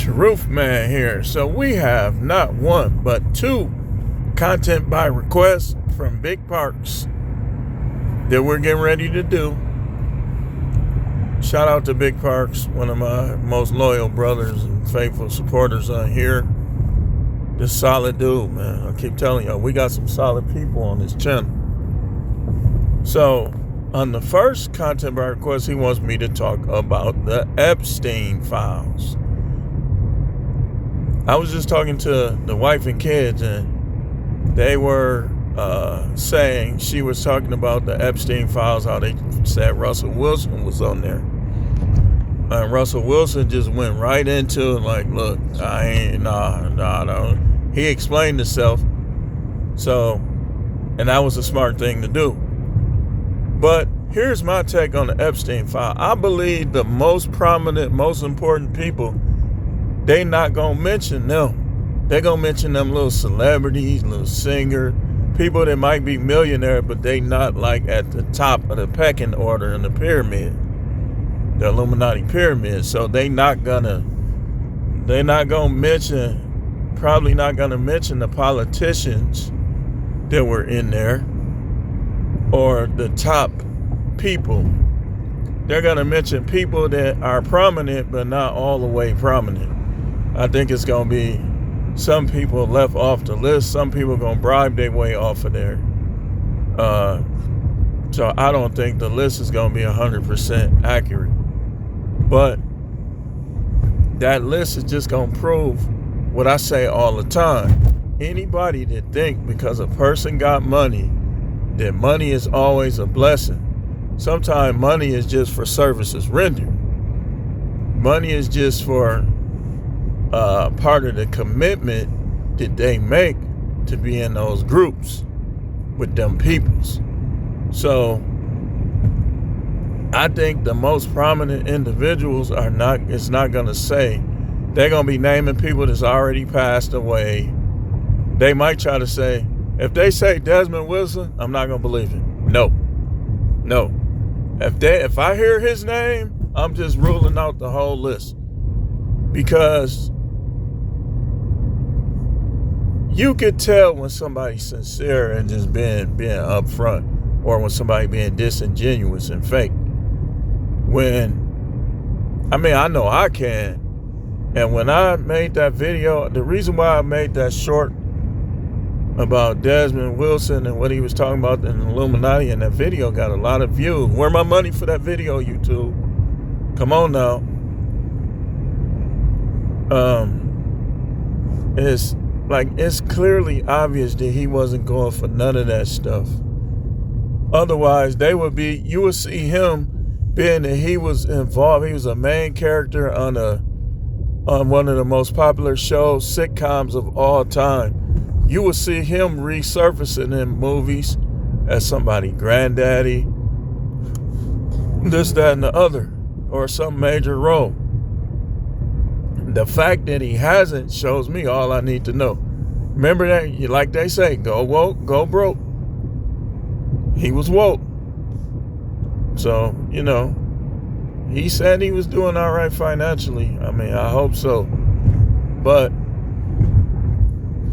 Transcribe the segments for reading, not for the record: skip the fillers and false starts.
Truth Man here. So we have not one but two content by request from Big Parks that we're getting ready to do. Shout out to Big Parks, one of my most loyal brothers and faithful supporters on here. This solid dude, man. I keep telling y'all, we got some solid people on this channel. So on the first content by request, he wants me to talk about the Epstein files. I was just talking to the wife and kids, and they were saying, she was talking about the Epstein files, how they said Russell Wilson was on there. And Russell Wilson just went right into it, like, look, I ain't, nah. He explained himself. So, and that was a smart thing to do. But here's my take on the Epstein file. I believe the most prominent, most important people, they not gonna mention them. They gonna mention them little celebrities, little singer, people that might be millionaire, but they not like at the top of the pecking order in the pyramid, the Illuminati pyramid. So they not gonna mention, probably not gonna mention the politicians that were in there or the top people. They're gonna mention people that are prominent, but not all the way prominent. I think it's going to be some people left off the list. Some people going to bribe their way off of there. So I don't think the list is going to be 100% accurate. But that list is just going to prove what I say all the time. Anybody that think because a person got money, that money is always a blessing. Sometimes money is just for services rendered. Money is just for part of the commitment that they make to be in those groups with them peoples. So I think the most prominent individuals it's not going to say, they're going to be naming people that's already passed away. They might try to say, if they say Desmond Wilson, I'm not going to believe it. No. If I hear his name, I'm just ruling out the whole list. Because you could tell when somebody's sincere and just being upfront, or when somebody being disingenuous and fake. I know I can. And when I made that video, the reason why I made that short about Desmond Wilson and what he was talking about in the Illuminati, and that video got a lot of views. Where my money for that video, YouTube? Come on now. It's clearly obvious that he wasn't going for none of that stuff. Otherwise, you would see him being that he was involved. He was a main character on one of the most popular shows, sitcoms of all time. You would see him resurfacing in movies as somebody granddaddy, this, that, and the other, or some major role. The fact that he hasn't shows me all I need to know. Remember that, like they say, go woke, go broke. He was woke. So, he said he was doing all right financially. I hope so. But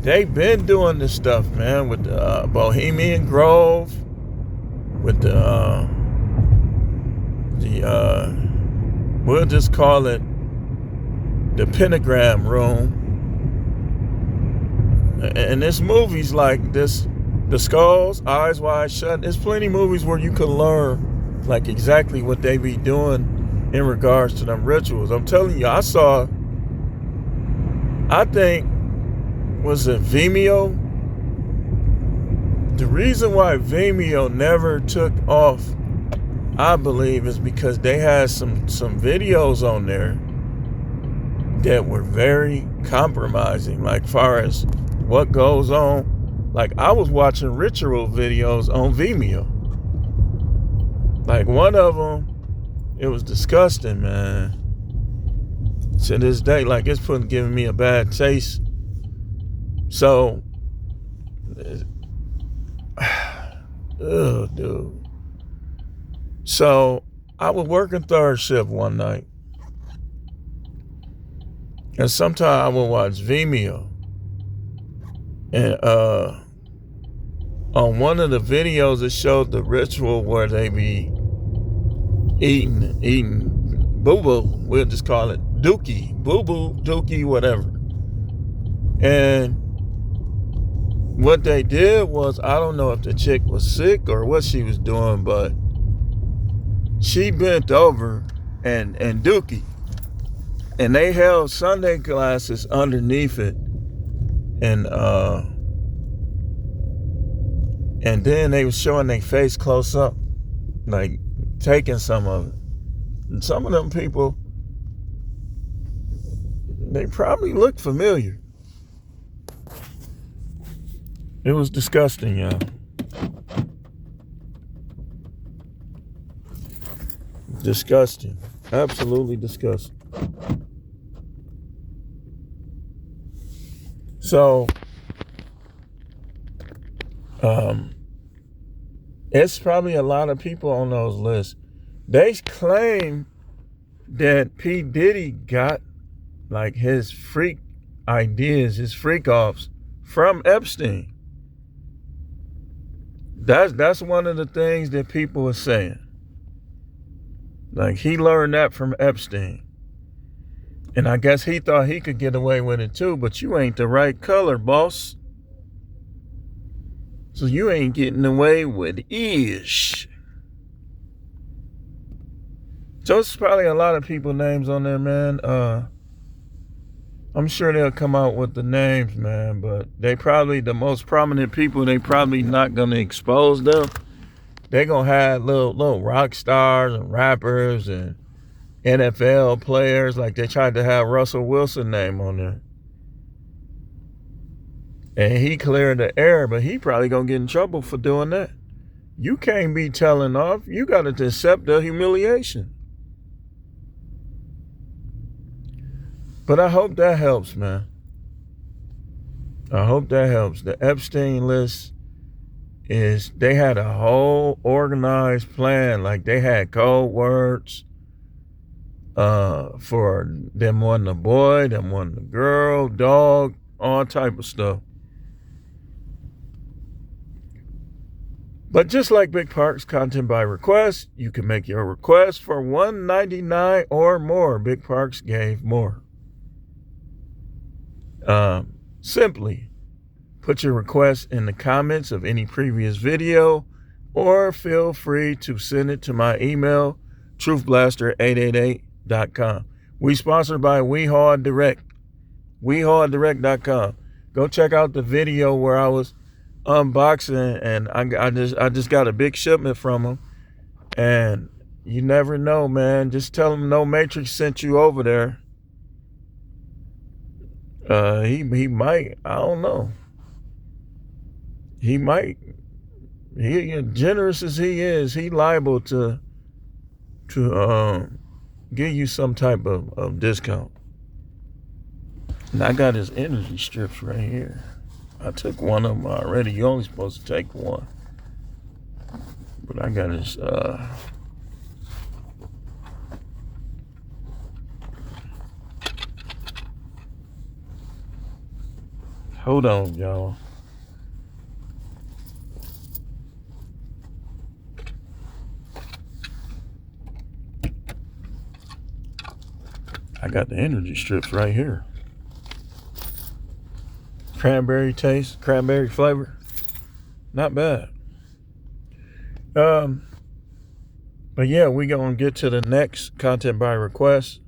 they've been doing this stuff, man, with the Bohemian Grove, with we'll just call it the Pentagram Room. And there's movies like this, The Skulls, Eyes Wide Shut. There's plenty of movies where you can learn like exactly what they be doing in regards to them rituals. I'm telling you, I think, was it Vimeo? The reason why Vimeo never took off, I believe, is because they had some videos on there that were very compromising, like far as what goes on. Like, I was watching ritual videos on Vimeo. Like, one of them, it was disgusting, man. To this day, like, it's giving me a bad taste. So, dude. So, I was working third shift one night. And sometimes I will watch Vimeo. And on one of the videos, it showed the ritual where they be eating boo-boo. We'll just call it dookie, boo-boo, dookie, whatever. And what they did was, I don't know if the chick was sick or what she was doing, but she bent over and dookie. And they held Sunday glasses underneath it. And then they was showing their face close up, like taking some of it. And some of them people, they probably look familiar. It was disgusting, y'all. Disgusting. Absolutely disgusting. So, it's probably a lot of people on those lists. They claim that P. Diddy got like his freak ideas, his freak offs from Epstein. That's one of the things that people are saying. Like, he learned that from Epstein. And I guess he thought he could get away with it too, but you ain't the right color, boss. So you ain't getting away with ish. So it's probably a lot of people names on there, man. I'm sure they'll come out with the names, man, but they probably, the most prominent people, they probably not going to expose them. They're going to have little rock stars and rappers and NFL players. Like, they tried to have Russell Wilson name on there. And he cleared the air, but he probably going to get in trouble for doing that. You can't be telling off. You got to accept the humiliation. But I hope that helps, man. I hope that helps. The Epstein list is, they had a whole organized plan. Like, they had code words for them wanting a boy, them wanting a girl, dog, all type of stuff. But just like Big Park's content by request, you can make your request for $1.99 or more. Big Parks gave more. Simply put your request in the comments of any previous video, or feel free to send it to my email, truthblaster888.com. We sponsored by WeHaul Direct, WeHaulDirect.com. Go check out the video where I was unboxing, and I just got a big shipment from them. And you never know, man. Just tell them No Matrix sent you over there. He might, I don't know. He might. He, generous as he is, he liable to give you some type of discount. And I got his energy strips right here. I took one of them already. You're only supposed to take one. But I got his hold on, y'all. I got the energy strips right here. Cranberry taste, cranberry flavor. Not bad. But yeah, we're going to get to the next content by request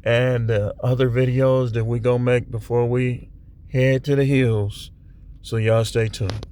and other videos that we going to make before we head to the hills. So y'all stay tuned.